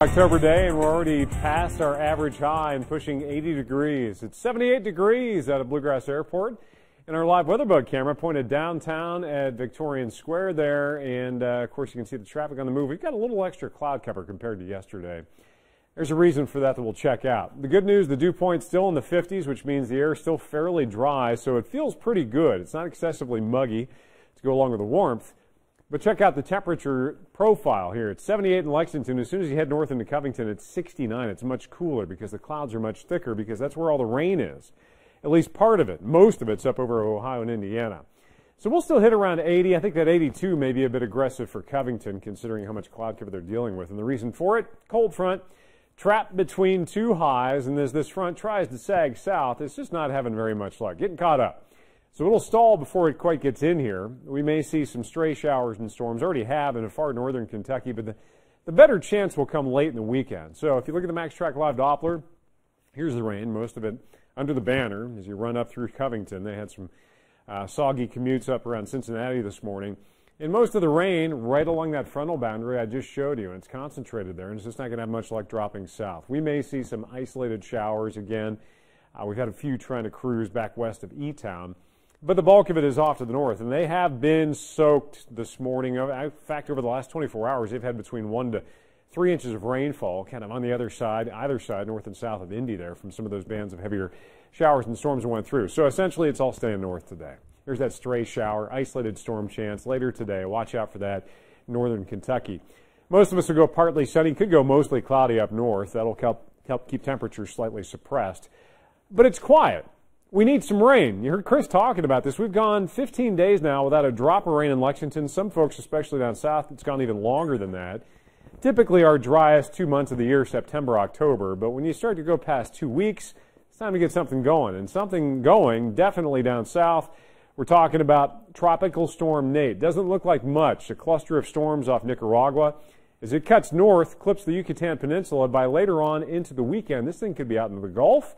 October day, and we're already past our average high and pushing 80 degrees. It's 78 degrees out of Bluegrass Airport, and our live weather bug camera pointed downtown at Victorian Square there, and of course you can see the traffic on the move. We've got a little extra cloud cover compared to yesterday. There's a reason for that we'll check out. The good news, the dew point's still in the 50s, which means the air is still fairly dry, so it feels pretty good. It's not excessively muggy to go along with the warmth. But check out the temperature profile here. It's 78 in Lexington. As soon as you head north into Covington, it's 69. It's much cooler because the clouds are much thicker because that's where all the rain is. At least part of it. Most of it's up over Ohio and Indiana. So we'll still hit around 80. I think that 82 may be a bit aggressive for Covington considering how much cloud cover they're dealing with. And the reason for it, cold front trapped between two highs, and as this front tries to sag south, it's just not having very much luck. Getting caught up. So it'll stall before it quite gets in here. We may see some stray showers and storms. Already have in far northern Kentucky, but the better chance will come late in the weekend. So if you look at the MaxTrack Live Doppler, here's the rain, most of it under the banner. As you run up through Covington, they had some soggy commutes up around Cincinnati this morning. And most of the rain right along that frontal boundary I just showed you, and it's concentrated there, and it's just not going to have much luck dropping south. We may see some isolated showers again. We've had a few trying to cruise back west of E-Town. But the bulk of it is off to the north, and they have been soaked this morning. In fact, over the last 24 hours, they've had between 1 to 3 inches of rainfall, kind of on the other side, either side, north and south of Indy there, from some of those bands of heavier showers and storms that went through. So essentially, it's all staying north today. There's that stray shower, isolated storm chance later today. Watch out for that in northern Kentucky. Most of us will go partly sunny, could go mostly cloudy up north. That'll help keep temperatures slightly suppressed. But it's quiet. We need some rain. You heard Chris talking about this. We've gone 15 days now without a drop of rain in Lexington. Some folks, especially down south, it's gone even longer than that. Typically our driest 2 months of the year, September, October. But when you start to go past 2 weeks, it's time to get something going. And something going definitely down south. We're talking about Tropical Storm Nate. Doesn't look like much. A cluster of storms off Nicaragua. As it cuts north, clips the Yucatan Peninsula. By later on into the weekend, this thing could be out into the Gulf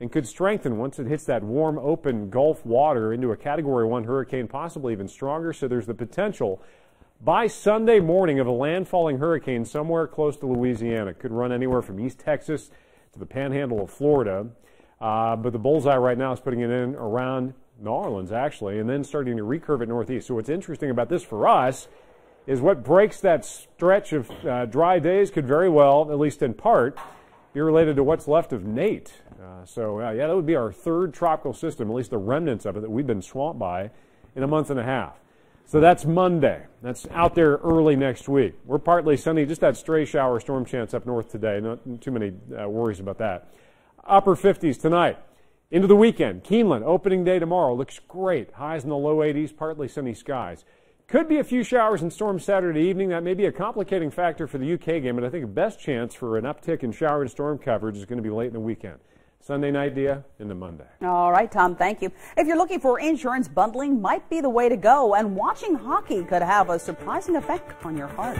and could strengthen once it hits that warm, open Gulf water into a Category 1 hurricane, possibly even stronger. So there's the potential by Sunday morning of a landfalling hurricane somewhere close to Louisiana. It could run anywhere from East Texas to the panhandle of Florida. But the bullseye right now is putting it in around New Orleans, actually, and then starting to recurve it northeast. So what's interesting about this for us is what breaks that stretch of dry days could very well, at least in part, be related to what's left of Nate. Yeah, that would be our third tropical system, at least the remnants of it that we've been swamped by in a month and a half. So that's Monday. That's out there early next week. We're partly sunny, just that stray shower storm chance up north today. Not too many worries about that. Upper 50s tonight. Into the weekend. Keeneland, opening day tomorrow. Looks great. Highs in the low 80s, partly sunny skies. Could be a few showers and storms Saturday evening. That may be a complicating factor for the UK game, but I think the best chance for an uptick in shower and storm coverage is going to be late in the weekend. Sunday night, Dia, into Monday. All right, Tom, thank you. If you're looking for insurance, bundling might be the way to go, and watching hockey could have a surprising effect on your heart.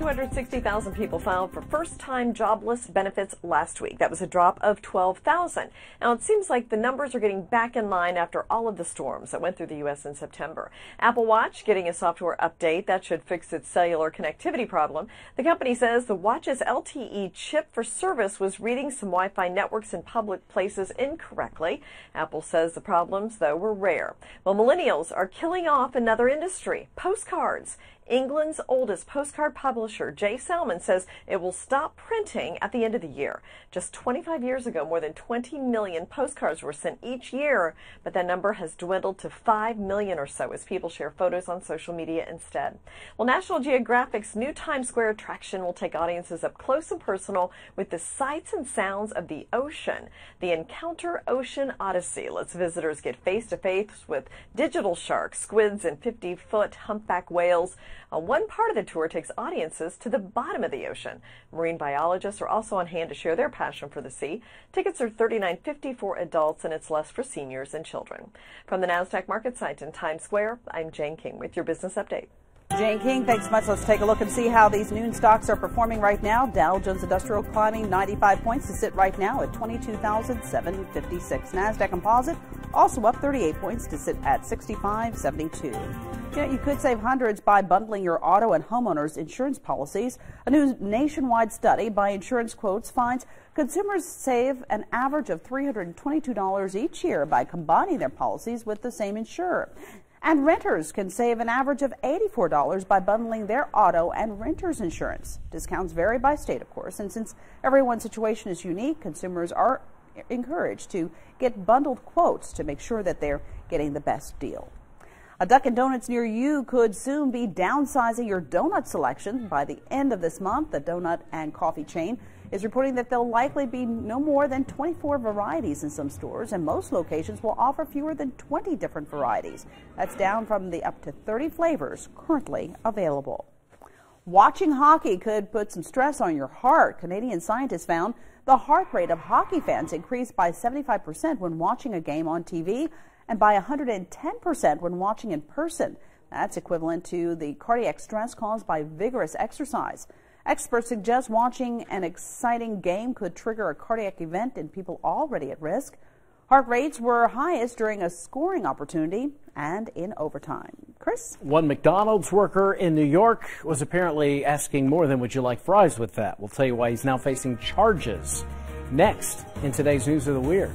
260,000 people filed for first-time jobless benefits last week. That was a drop of 12,000. Now, it seems like the numbers are getting back in line after all of the storms that went through the U.S. in September. Apple Watch getting a software update that should fix its cellular connectivity problem. The company says the watch's LTE chip for service was reading some Wi-Fi networks in public places incorrectly. Apple says the problems, though, were rare. Well, millennials are killing off another industry, postcards. England's oldest postcard publisher, J. Salmon, says it will stop printing at the end of the year. Just 25 years ago, more than 20 million postcards were sent each year, but that number has dwindled to 5 million or so as people share photos on social media instead. Well, National Geographic's new Times Square attraction will take audiences up close and personal with the sights and sounds of the ocean. The Encounter Ocean Odyssey lets visitors get face-to-face with digital sharks, squids, and 50-foot humpback whales. One part of the tour takes audiences to the bottom of the ocean. Marine biologists are also on hand to share their passion for the sea. Tickets are $39.50 for adults, and it's less for seniors and children. From the NASDAQ market site in Times Square, I'm Jane King with your business update. Jane King, thanks so much. Let's take a look and see how these noon stocks are performing right now. Dow Jones Industrial climbing 95 points to sit right now at 22,756. NASDAQ Composite also up 38 points to sit at 6572. You could save hundreds by bundling your auto and homeowners insurance policies. A new nationwide study by Insurance Quotes finds consumers save an average of $322 each year by combining their policies with the same insurer. And renters can save an average of $84 by bundling their auto and renter's insurance. Discounts vary by state, of course, and since everyone's situation is unique, consumers are encouraged to get bundled quotes to make sure that they're getting the best deal. A Dunkin' Donuts near you could soon be downsizing your donut selection. By the end of this month, the donut and coffee chain is reporting that there'll likely be no more than 24 varieties in some stores, and most locations will offer fewer than 20 different varieties. That's down from the up to 30 flavors currently available. Watching hockey could put some stress on your heart. Canadian scientists found the heart rate of hockey fans increased by 75% when watching a game on TV and by 110% when watching in person. That's equivalent to the cardiac stress caused by vigorous exercise. Experts suggest watching an exciting game could trigger a cardiac event in people already at risk. Heart rates were highest during a scoring opportunity and in overtime. Chris? One McDonald's worker in New York was apparently asking more than "Would you like fries with that?" We'll tell you why he's now facing charges. Next in today's News of the Weird.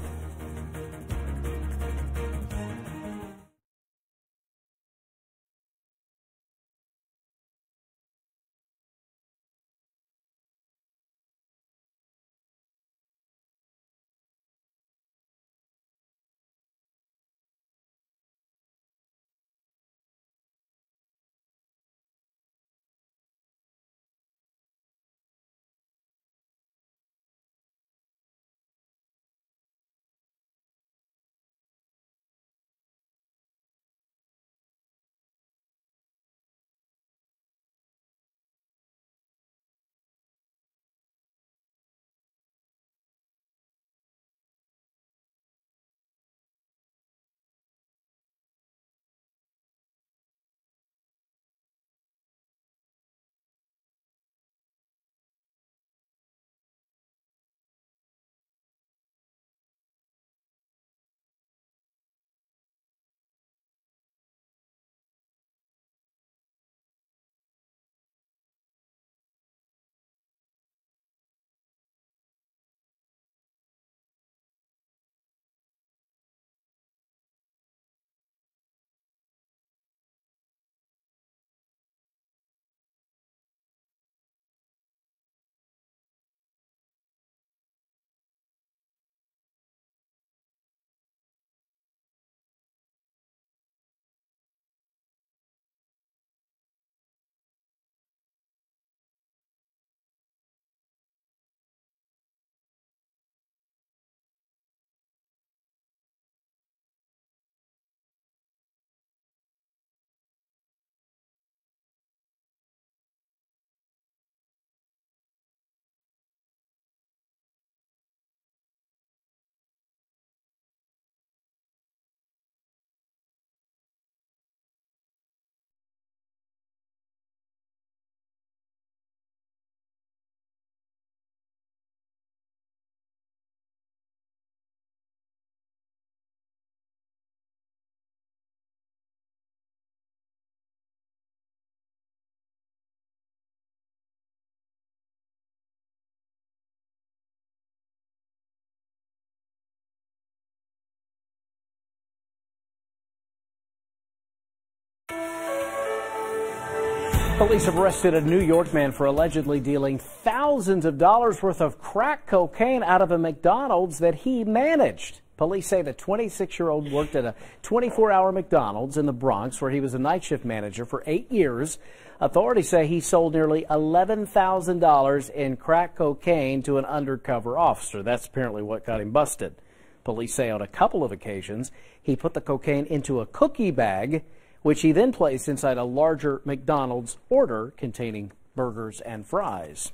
Police have arrested a New York man for allegedly dealing thousands of dollars worth of crack cocaine out of a McDonald's that he managed. Police say the 26-year-old worked at a 24-hour McDonald's in the Bronx where he was a night shift manager for 8 years. Authorities say he sold nearly $11,000 in crack cocaine to an undercover officer. That's apparently what got him busted. Police say on a couple of occasions he put the cocaine into a cookie bag, which he then placed inside a larger McDonald's order containing burgers and fries.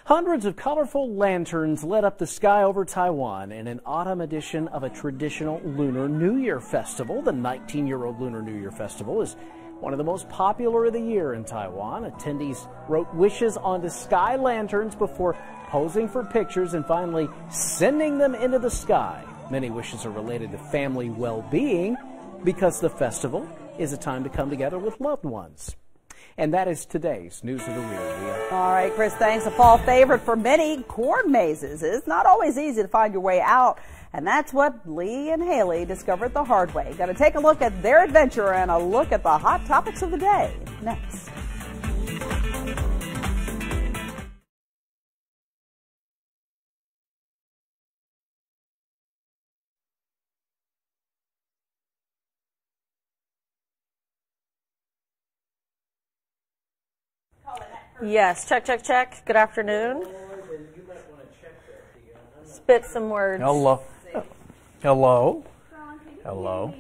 Hundreds of colorful lanterns lit up the sky over Taiwan in an autumn edition of a traditional Lunar New Year festival. The 19-year-old Lunar New Year festival is one of the most popular of the year in Taiwan. Attendees wrote wishes onto sky lanterns before posing for pictures and finally sending them into the sky. Many wishes are related to family well-being because the festival is a time to come together with loved ones. And that is today's News of the Week. All right, Chris, thanks. A fall favorite for many, corn mazes. It's not always easy to find your way out, and that's what Lee and Haley discovered the hard way. Got to take a look at their adventure and a look at the hot topics of the day next. Yes, check, check, check. Good afternoon. Spit some words. Hello. Hello. Hello.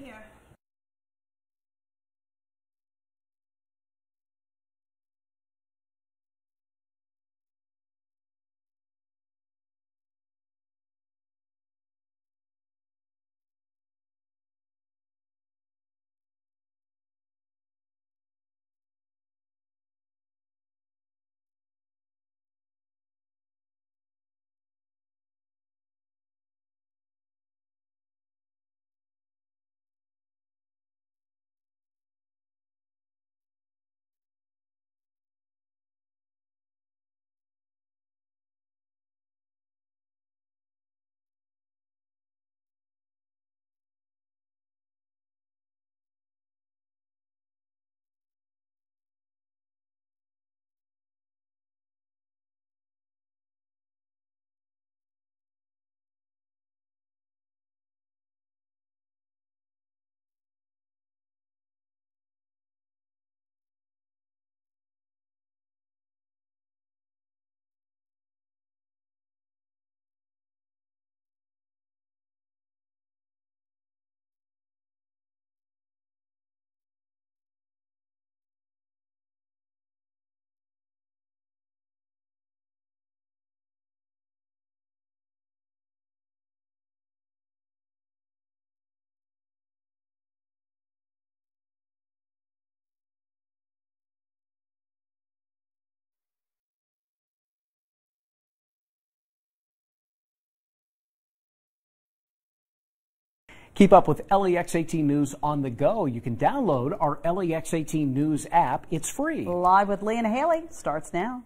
Keep up with LEX 18 News on the go. You can download our LEX 18 News app. It's free. Live with Lee and Haley starts now.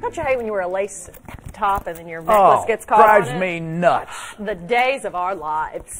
Don't you hate when you wear a lace top and then your necklace gets caught on Drives it? me nuts. The days of our lives.